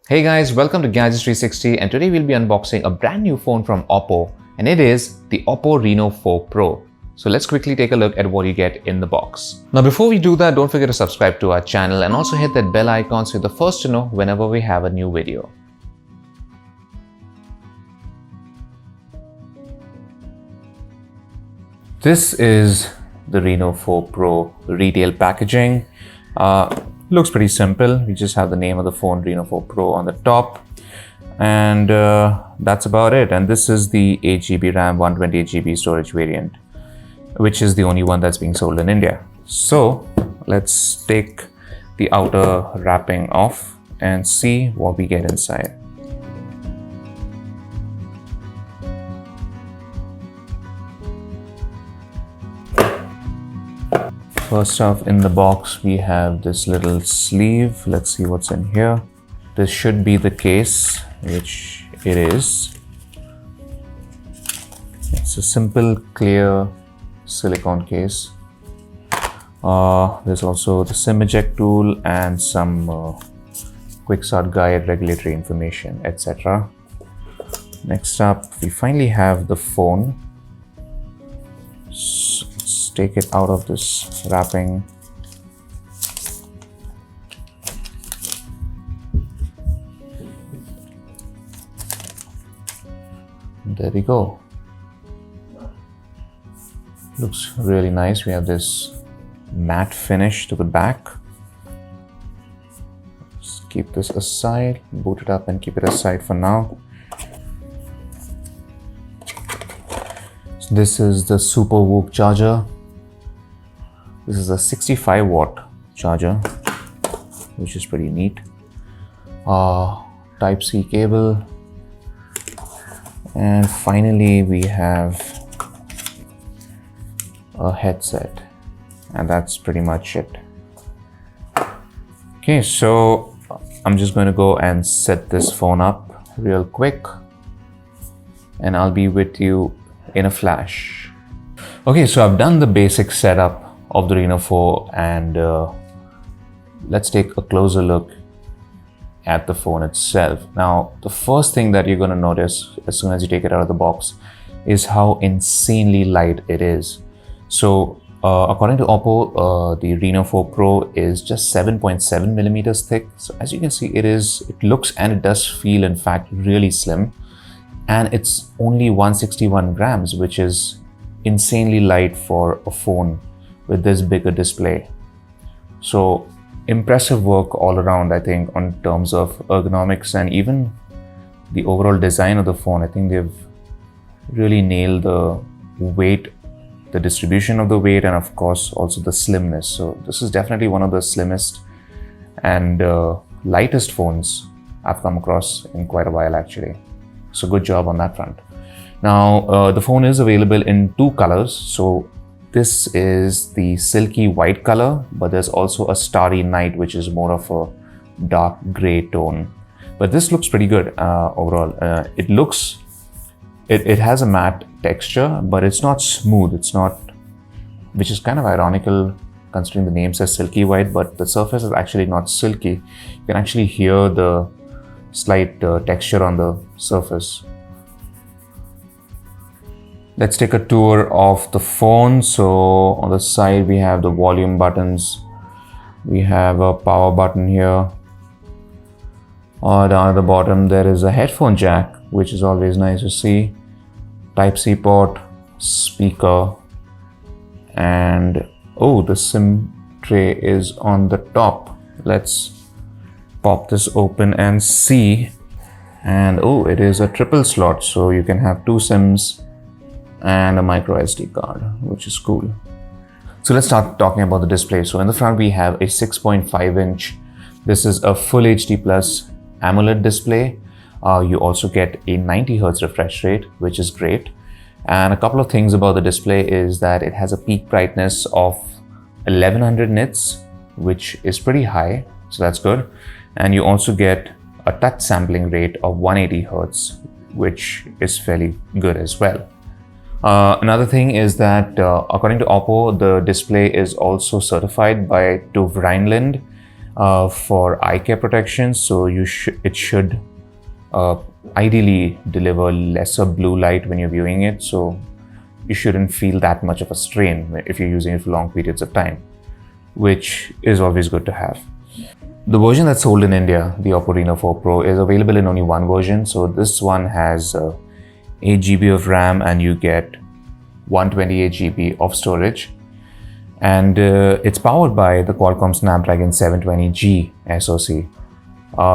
Hey guys, welcome to Gadgets 360 and today we'll be unboxing a brand new phone from Oppo and it is the Oppo Reno 4 Pro. So let's quickly take a look at what you get in the box. Now before we do that, don't forget to subscribe to our channel and also hit that bell icon so you're the first to know whenever we have a new video. This is the Reno 4 Pro retail packaging. Looks pretty simple. We just have the name of the phone, Reno 4 Pro, on the top, and that's about it. And this is the 8GB RAM, 128GB storage variant, which is the only one that's being sold in India. So let's take the outer wrapping off and see what we get inside. First off, in the box we have this little sleeve. Let's see what's in here. This should be the case, which it is. It's a simple clear silicone case. There's also the SIM eject tool and some quick start guide, regulatory information, etc. Next up, we finally have the phone. Let's take it out of this wrapping. There we go. Looks really nice. We have this matte finish to the back. Let's keep this aside, boot it up and keep it aside for now. This is the Super Whoop charger. This is a 65 watt charger, which is pretty neat. Type-C cable. And finally we have a headset, and that's pretty much it. Okay, so I'm just going to go and set this phone up real quick and I'll be with you in a flash. Okay, so I've done the basic setup of the Reno 4 and let's take a closer look at the phone itself. Now, the first thing that you're going to notice as soon as you take it out of the box is how insanely light it is. So according to Oppo, the Reno 4 Pro is just 7.7 millimeters thick. So as you can see, it looks and it does feel in fact really slim. And it's only 161 grams, which is insanely light for a phone with this bigger display. So impressive work all around, I think, on terms of ergonomics and even the overall design of the phone. I think they've really nailed the weight, the distribution of the weight, and of course also the slimness. So this is definitely one of the slimmest and lightest phones I've come across in quite a while actually. So good job on that front. Now the phone is available in two colors. So this is the silky white color, but there's also a starry night, which is more of a dark gray tone. But this looks pretty good overall. It has a matte texture, but it's not smooth. It's not, which is kind of ironical considering the name says silky white, but the surface is actually not silky. You can actually hear the slight texture on the surface. Let's take a tour of the phone. So on the side we have the volume buttons. We have a power button here. Down at the bottom there is a headphone jack, which is always nice to see. Type-C port, speaker, and the SIM tray is on the top. Let's pop this open and see. And it is a triple slot, so you can have two SIMs and a micro SD card, which is cool. So let's start talking about the display. So in the front we have a 6.5 inch. This is a full HD plus AMOLED display. You also get a 90 Hz refresh rate, which is great. And a couple of things about the display is that it has a peak brightness of 1100 nits, which is pretty high, so that's good. And you also get a touch sampling rate of 180 Hz, which is fairly good as well. Another thing is that according to Oppo, the display is also certified by TÜV Rheinland, for eye care protection. So it should ideally deliver lesser blue light when you're viewing it. So you shouldn't feel that much of a strain if you're using it for long periods of time, which is always good to have. The version that's sold in India, the Oppo Reno 4 Pro, is available in only one version. So this one has 8 GB of RAM and you get 128 GB of storage. And it's powered by the Qualcomm Snapdragon 720G SoC.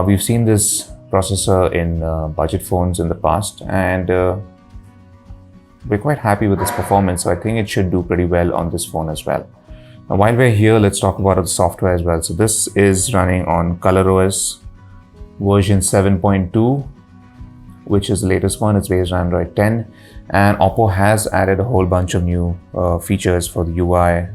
We've seen this processor in budget phones in the past, and we're quite happy with this performance. So I think it should do pretty well on this phone as well. Now, while we're here, let's talk about the software as well. So this is running on ColorOS version 7.2, which is the latest one. It's based on Android 10, and Oppo has added a whole bunch of new features for the UI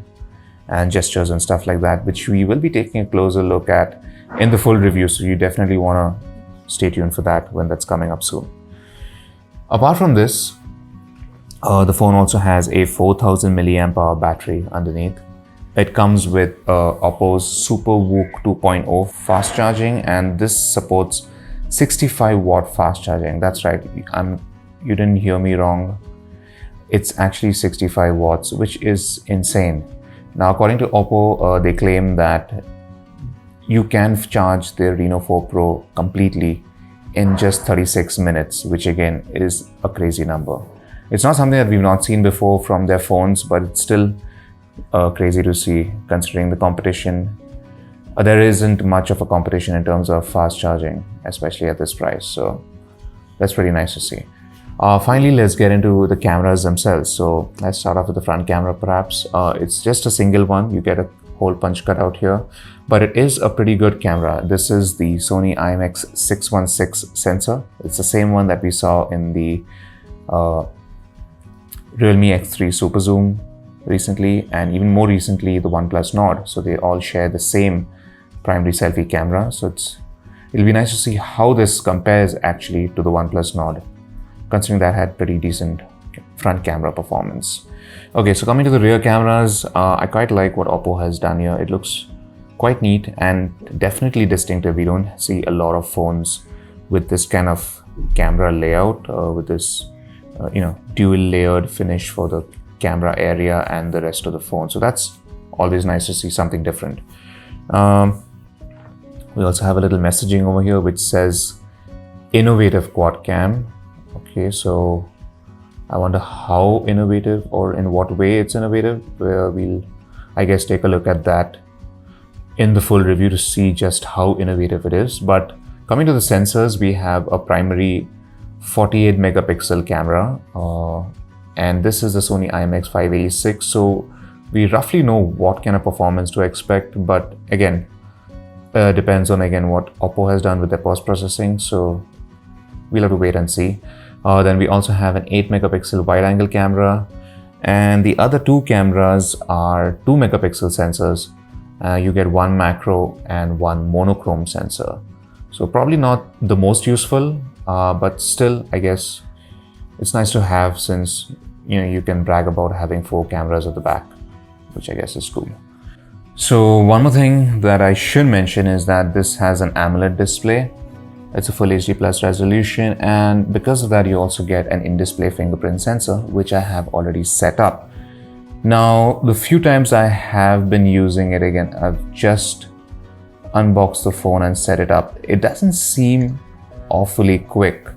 and gestures and stuff like that, which we will be taking a closer look at in the full review. So you definitely want to stay tuned for that when that's coming up soon. Apart from this, the phone also has a 4000 milliamp hour battery underneath. It comes with Oppo's Super VOOC 2.0 fast charging, and this supports 65 watt fast charging. That's right, you didn't hear me wrong. It's actually 65 watts, which is insane. Now, according to Oppo, they claim that you can charge their Reno 4 Pro completely in just 36 minutes, which again is a crazy number. It's not something that we've not seen before from their phones, but it's still crazy to see considering the competition. There isn't much of a competition in terms of fast charging, especially at this price. So that's pretty nice to see. Finally, let's get into the cameras themselves. So let's start off with the front camera perhaps. It's just a single one. You get a hole punch cut out here, but it is a pretty good camera. This is the Sony IMX616 sensor. It's the same one that we saw in the Realme X3 Super Zoom recently, and even more recently the OnePlus Nord. So they all share the same primary selfie camera. So it'll be nice to see how this compares actually to the OnePlus Nord, considering that had pretty decent front camera performance. Okay, so coming to the rear cameras, I quite like what Oppo has done here. It looks quite neat and definitely distinctive. We don't see a lot of phones with this kind of camera layout, with this dual layered finish for the camera area and the rest of the phone. So that's always nice to see something different. We also have a little messaging over here which says innovative quad cam. Okay, so I wonder how innovative or in what way it's innovative. We'll, I guess, take a look at that in the full review to see just how innovative it is. But coming to the sensors, we have a primary 48 megapixel camera, and this is the Sony IMX586. So we roughly know what kind of performance to expect, but again, depends on what Oppo has done with their post-processing. So we'll have to wait and see. Then we also have an 8 megapixel wide-angle camera, and the other two cameras are 2 megapixel sensors. You get one macro and one monochrome sensor. So probably not the most useful, but still, I guess it's nice to have, since you can brag about having 4 cameras at the back, which I guess is cool. So one more thing that I should mention is that this has an AMOLED display. It's a full HD plus resolution, and because of that you also get an in-display fingerprint sensor, which I have already set up. Now, the few times I have been using it, again, I've just unboxed the phone and set it up. It doesn't seem awfully quick.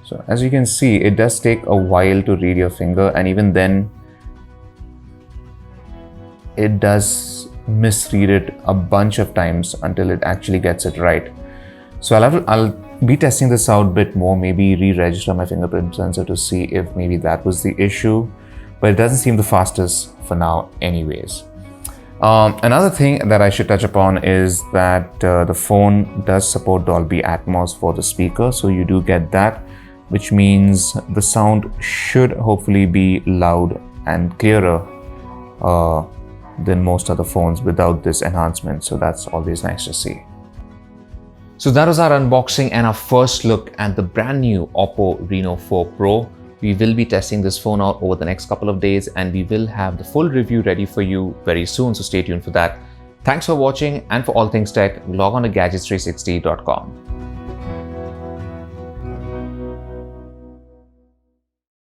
So as you can see, it does take a while to read your finger, and even then it does misread it a bunch of times until it actually gets it right. So I'll be testing this out a bit more, maybe re-register my fingerprint sensor to see if maybe that was the issue, but it doesn't seem the fastest for now anyways. Another thing that I should touch upon is that the phone does support Dolby Atmos for the speaker, so you do get that, which means the sound should hopefully be loud and clearer than most other phones without this enhancement. So that's always nice to see. So that was our unboxing and our first look at the brand new Oppo Reno 4 Pro. We will be testing this phone out over the next couple of days, and we will have the full review ready for you very soon, so stay tuned for that. Thanks for watching, and for all things tech, log on to gadgets360.com.